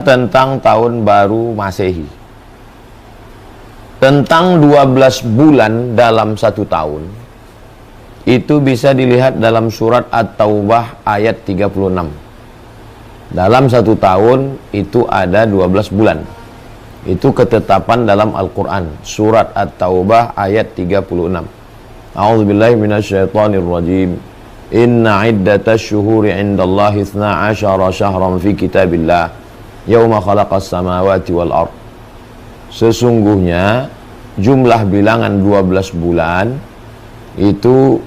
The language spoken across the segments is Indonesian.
Tentang tahun baru Masehi. Tentang 12 bulan dalam satu tahun, itu bisa dilihat dalam surat At-Taubah ayat 36. Dalam satu tahun itu ada 12 bulan. Itu ketetapan dalam Al-Quran. Surat At-Taubah ayat 36. A'udzubillahi minasyaitonirrajim. Inna iddatash syuhuri indallahi 12 syahran fi kitabillah yauma khalaqas samawati wal ard. Sesungguhnya jumlah bilangan 12 bulan itu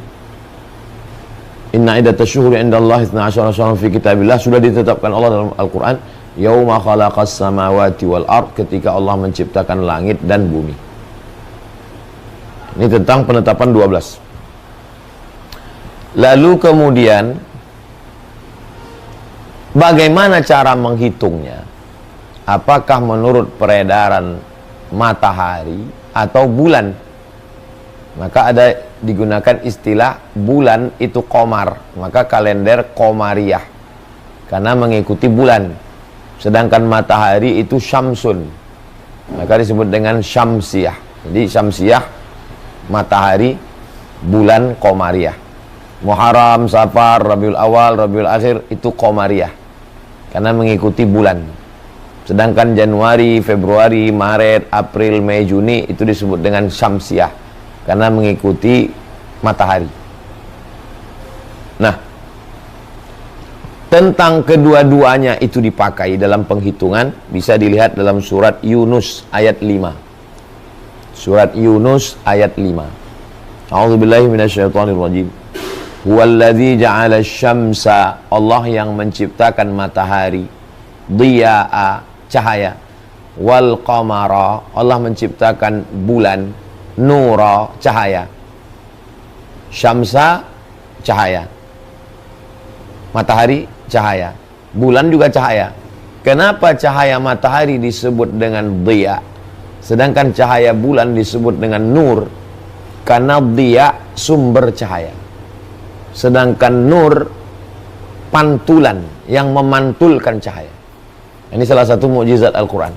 inna iddatash syuhuri indallahi 12 syahran fi kitabillah sudah ditetapkan Allah dalam Al-Qur'an yauma khalaqas samawati wal ard, ketika Allah menciptakan langit dan bumi. Ini tentang penetapan 12. Lalu kemudian bagaimana cara menghitungnya? Apakah menurut peredaran matahari atau bulan? Maka ada digunakan istilah bulan itu qamar, maka kalender qamariyah karena mengikuti bulan. Sedangkan matahari itu syamsun, maka disebut dengan syamsiyah. Jadi syamsiyah matahari, bulan qamariyah. Muharram, Safar, Rabiul Awal, Rabiul Akhir itu qamariyah karena mengikuti bulan. Sedangkan Januari, Februari, Maret, April, Mei, Juni itu disebut dengan syamsiyah karena mengikuti matahari. Nah, tentang kedua-duanya itu dipakai dalam penghitungan bisa dilihat dalam surat Yunus ayat 5. Surat Yunus ayat 5. A'udzubillahi minasyaitonirrajim. Huwallazi ja'ala syamsa, Allah yang menciptakan matahari, diya'a, cahaya, wal qamara, Allah menciptakan bulan, nura, cahaya. Syamsa, cahaya. Matahari, cahaya. Bulan juga cahaya. Kenapa cahaya matahari disebut dengan diya, sedangkan cahaya bulan disebut dengan nur? Karena diya sumber cahaya, sedangkan nur pantulan yang memantulkan cahaya. Ini salah satu mukjizat Al-Quran.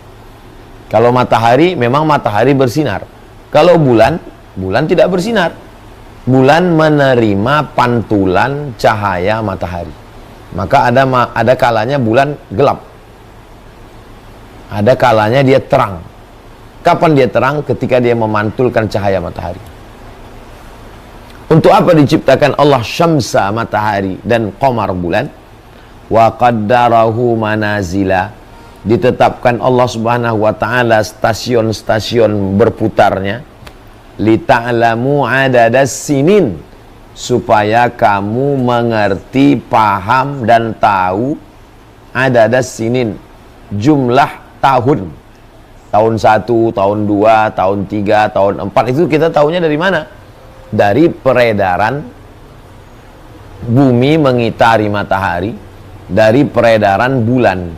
Kalau matahari, memang matahari bersinar. Kalau bulan, bulan tidak bersinar. Bulan menerima pantulan cahaya matahari. Maka ada kalanya bulan gelap, ada kalanya dia terang. Kapan dia terang? Ketika dia memantulkan cahaya matahari. Untuk apa diciptakan Allah syamsa matahari dan qamar bulan? Wa qaddarahu manazila, ditetapkan Allah Subhanahu wa taala stasiun-stasiun berputarnya, li ta'lamu adadas sinin, supaya kamu mengerti, paham dan tahu adadas sinin, jumlah tahun. Tahun 1, tahun 2, tahun 3, tahun 4 itu kita tahunya dari mana? Dari peredaran bumi mengitari matahari, dari peredaran bulan.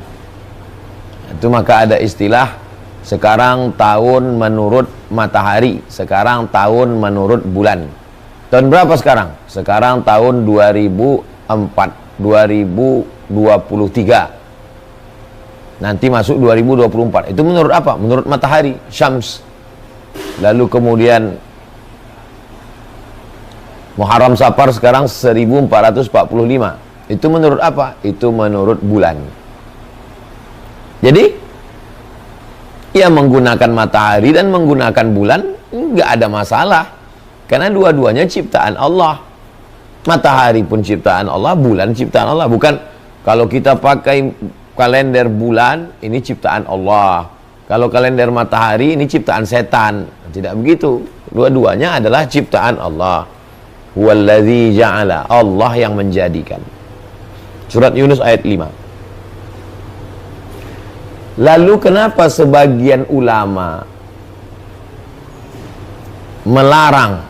Itu maka ada istilah sekarang tahun menurut matahari, sekarang tahun menurut bulan. Tahun berapa sekarang? Sekarang tahun 2023. Nanti masuk 2024. Itu menurut apa? Menurut matahari, syams. Lalu kemudian Muharram, Safar sekarang 1445. Itu menurut apa? Itu menurut bulan. Jadi ya menggunakan matahari dan menggunakan bulan nggak ada masalah, karena dua-duanya ciptaan Allah. Matahari pun ciptaan Allah, bulan ciptaan Allah. Bukan kalau kita pakai kalender bulan ini ciptaan Allah, kalau kalender matahari ini ciptaan setan. Tidak begitu. Dua-duanya adalah ciptaan Allah. Huwallazi ja'ala, Allah yang menjadikan. Surat Yunus ayat 5. Lalu kenapa sebagian ulama melarang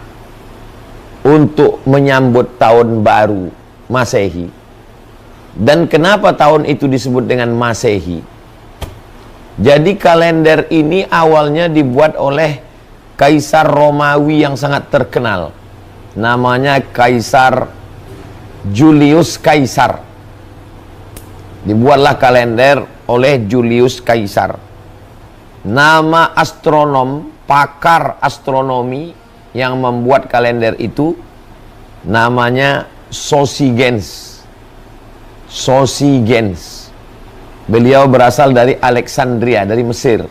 untuk menyambut tahun baru Masehi? Dan kenapa tahun itu disebut dengan Masehi? Jadi kalender ini awalnya dibuat oleh Kaisar Romawi yang sangat terkenal. Namanya Kaisar Julius Kaisar. Dibuatlah kalender oleh Julius Caesar. Nama astronom, pakar astronomi yang membuat kalender itu namanya Sosigens. Sosigens. Beliau berasal dari Alexandria, dari Mesir.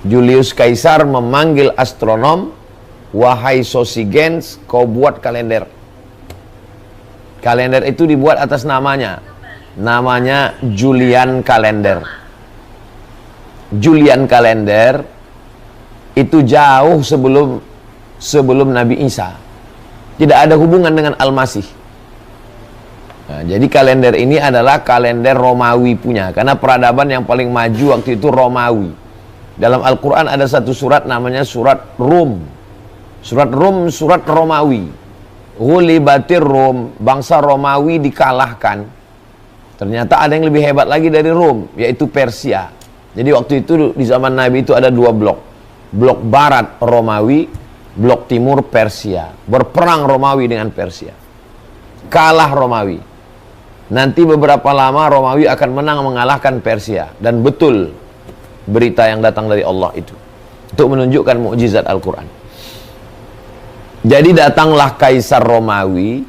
Julius Caesar memanggil astronom, "Wahai Sosigens, kau buat kalender." Kalender itu dibuat atas namanya. Namanya Julian Kalender. Julian Kalender itu jauh sebelum Nabi Isa. Tidak ada hubungan dengan Al-Masih. Nah, jadi kalender ini adalah kalender Romawi punya. Karena peradaban yang paling maju waktu itu Romawi. Dalam Al-Quran ada satu surat namanya surat Rum. Surat Rum, surat Romawi. Ghulibatir Rum, bangsa Romawi dikalahkan. Ternyata ada yang lebih hebat lagi dari Rum, yaitu Persia. Jadi waktu itu di zaman Nabi itu ada dua blok. Blok barat Romawi, blok timur Persia. Berperang Romawi dengan Persia. Kalah Romawi. Nanti beberapa lama Romawi akan menang mengalahkan Persia. Dan betul berita yang datang dari Allah itu. Untuk menunjukkan mukjizat Al-Quran. Jadi datanglah Kaisar Romawi.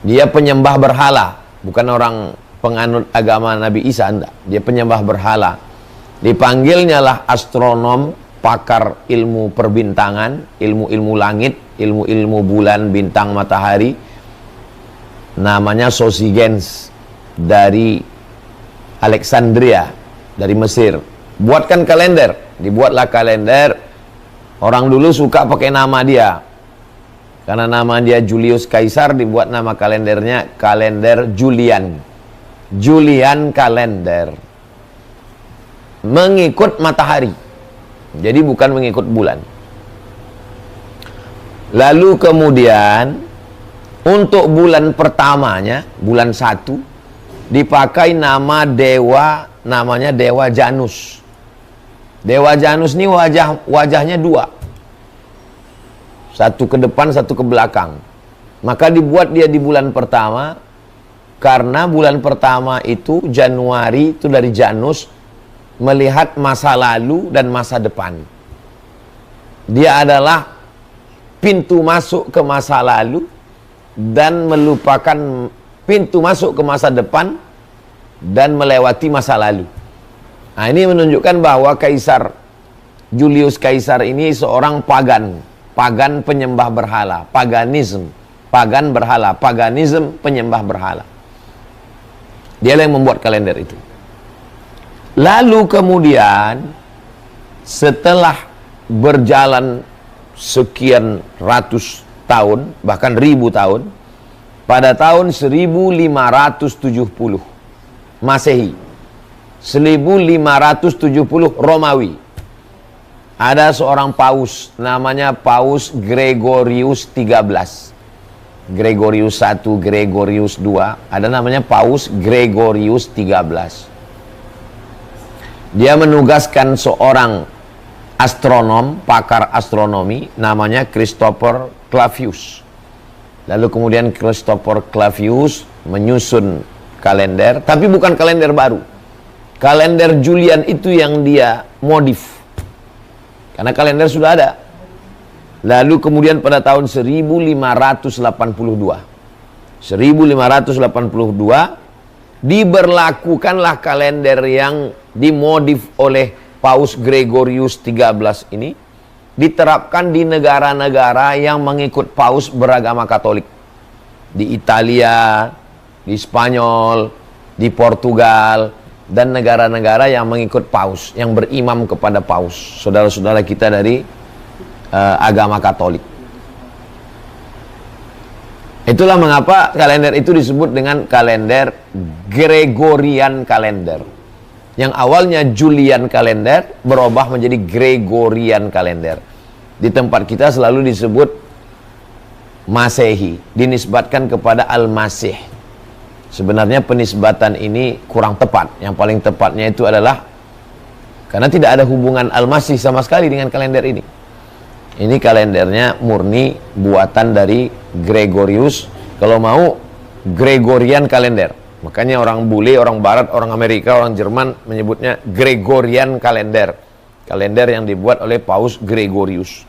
Dia penyembah berhala. Bukan orang penganut agama Nabi Isa, enggak. Dia penyembah berhala. Dipanggilnya lah astronom, pakar ilmu perbintangan, ilmu-ilmu langit, ilmu-ilmu bulan, bintang, matahari. Namanya Sosigens dari Alexandria, dari Mesir. Buatkan kalender. Dibuatlah kalender. Orang dulu suka pakai nama dia. Karena nama dia Julius Caesar, dibuat nama kalendernya kalender Julian. Julian Kalender. Mengikut matahari. Jadi bukan mengikut bulan. Lalu kemudian untuk bulan pertamanya, bulan 1, dipakai nama dewa, namanya Dewa Janus. Dewa Janus ini wajahnya dua. Satu ke depan, satu ke belakang. Maka dibuat dia di bulan pertama. Karena bulan pertama itu Januari, itu dari Janus, melihat masa lalu dan masa depan. Dia adalah pintu masuk ke masa lalu dan melupakan pintu masuk ke masa depan dan melewati masa lalu. Nah, ini menunjukkan bahwa Kaisar Julius Caesar ini seorang pagan penyembah berhala, paganism, pagan berhala, paganism penyembah berhala. Dia yang membuat kalender itu. Lalu kemudian setelah berjalan sekian ratus tahun, bahkan ribu tahun, pada tahun 1570 Masehi, 1570 Romawi, ada seorang paus namanya Paus Gregorius 13. Gregorius 1, Gregorius 2, ada namanya Paus Gregorius 13. Dia menugaskan seorang astronom, pakar astronomi, namanya Christopher Clavius. Lalu kemudian Christopher Clavius menyusun kalender, tapi bukan kalender baru. Kalender Julian itu yang dia modif. Karena kalender sudah ada. Lalu kemudian pada tahun 1582 diberlakukanlah kalender yang dimodif oleh Paus Gregorius 13 ini, diterapkan di negara-negara yang mengikut Paus beragama Katolik. Di Italia, di Spanyol, di Portugal, dan negara-negara yang mengikut Paus, yang berimam kepada Paus, saudara-saudara kita dari agama Katolik. Itulah mengapa kalender itu disebut dengan kalender Gregorian Kalender. Yang awalnya Julian Kalender berubah menjadi Gregorian Kalender. Di tempat kita selalu disebut Masehi, dinisbatkan kepada Al-Masih. Sebenarnya penisbatan ini kurang tepat. Yang paling tepatnya itu adalah karena tidak ada hubungan Al-Masih sama sekali dengan kalender ini. Ini kalendernya murni buatan dari Gregorius. Kalau mau Gregorian Kalender. Makanya orang bule, orang barat, orang Amerika, orang Jerman menyebutnya Gregorian kalender. Kalender yang dibuat oleh Paus Gregorius.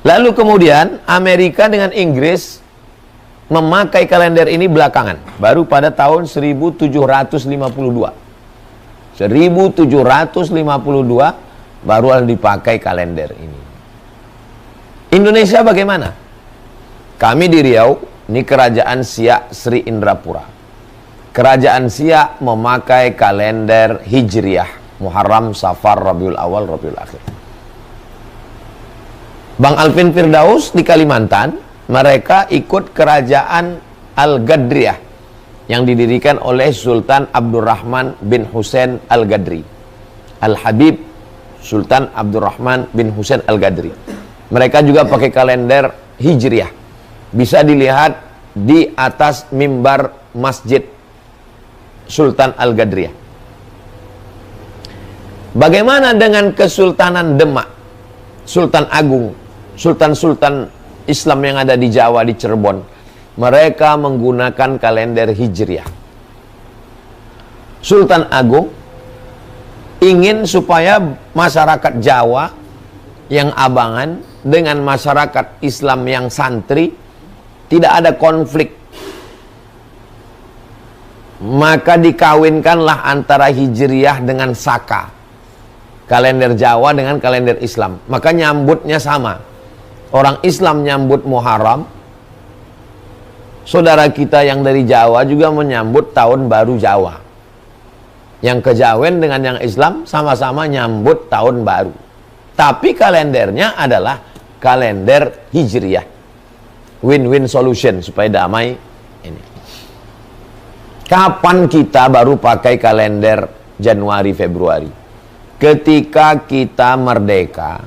Lalu kemudian Amerika dengan Inggris memakai kalender ini belakangan. Baru pada tahun 1752. 1752 baru dipakai kalender ini. Indonesia bagaimana? Kami di Riau, ini kerajaan Siak Sri Indrapura. Kerajaan Siak memakai kalender Hijriah, Muharram, Safar, Rabiul Awal, Rabiul Akhir. Bang Alvin Firdaus di Kalimantan, mereka ikut kerajaan Al-Gadriyah yang didirikan oleh Sultan Abdurrahman bin Husain Al-Gadri. Al-Habib Sultan Abdurrahman bin Husain Al-Gadri. Mereka juga pakai kalender Hijriah. Bisa dilihat di atas mimbar Masjid Sultan Al-Gadriyah. Bagaimana dengan Kesultanan Demak, Sultan Agung, Sultan-Sultan Islam yang ada di Jawa, di Cirebon? Mereka menggunakan kalender Hijriah. Sultan Agung ingin supaya masyarakat Jawa yang abangan dengan masyarakat Islam yang santri tidak ada konflik. Maka dikawinkanlah antara Hijriah dengan Saka. Kalender Jawa dengan kalender Islam. Maka nyambutnya sama. Orang Islam nyambut Muharram. Saudara kita yang dari Jawa juga menyambut tahun baru Jawa. Yang kejawen dengan yang Islam sama-sama nyambut tahun baru. Tapi kalendernya adalah kalender Hijriah. Win-win solution supaya damai ini. Kapan kita baru pakai kalender Januari Februari? Ketika kita merdeka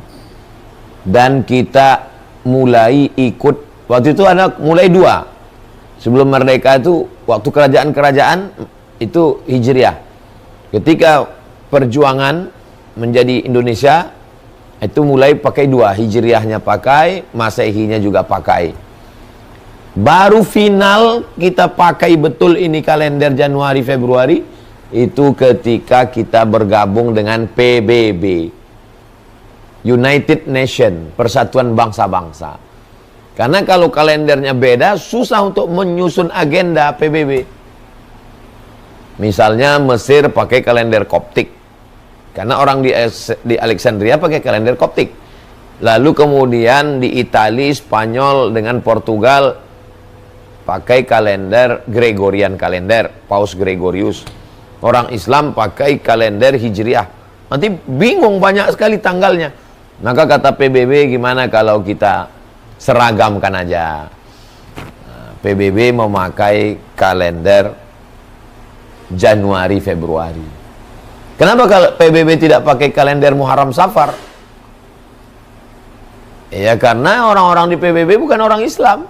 dan kita mulai ikut, waktu itu ada mulai dua. Sebelum merdeka itu waktu kerajaan-kerajaan itu Hijriah. Ketika perjuangan menjadi Indonesia itu mulai pakai dua, Hijriahnya pakai, Masehinya juga pakai. Baru final kita pakai betul ini kalender Januari Februari itu ketika kita bergabung dengan PBB, United Nation, Persatuan Bangsa-Bangsa. Karena kalau kalendernya beda, susah untuk menyusun agenda PBB. Misalnya Mesir pakai kalender Koptik. Karena orang di Alexandria pakai kalender Koptik. Lalu kemudian di Italia, Spanyol dengan Portugal pakai kalender Gregorian kalender, Paus Gregorius. Orang Islam pakai kalender Hijriah. Nanti bingung banyak sekali tanggalnya. Maka kata PBB, gimana kalau kita seragamkan aja. PBB memakai kalender Januari Februari. Kenapa kalau PBB tidak pakai kalender Muharram Safar? Ya karena orang-orang di PBB bukan orang Islam.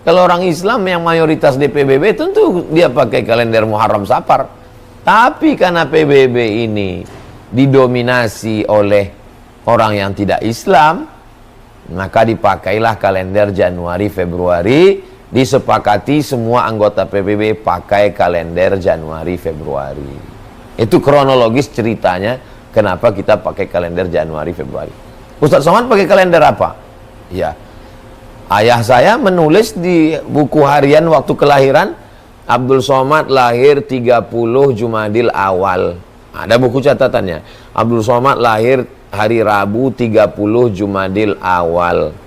Kalau orang Islam yang mayoritas di PBB tentu dia pakai kalender Muharram Safar. Tapi karena PBB ini didominasi oleh orang yang tidak Islam, maka dipakailah kalender Januari Februari. Disepakati semua anggota PBB pakai kalender Januari Februari. Itu kronologis ceritanya kenapa kita pakai kalender Januari Februari. Ustadz Somad pakai kalender apa? Ya, ayah saya menulis di buku harian waktu kelahiran, Abdul Somad lahir 30 Jumadil Awal. Ada buku catatannya. Abdul Somad lahir hari Rabu 30 Jumadil Awal.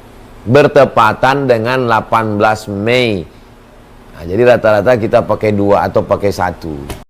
Bertepatan dengan 18 Mei. Nah, jadi rata-rata kita pakai 2 atau pakai 1.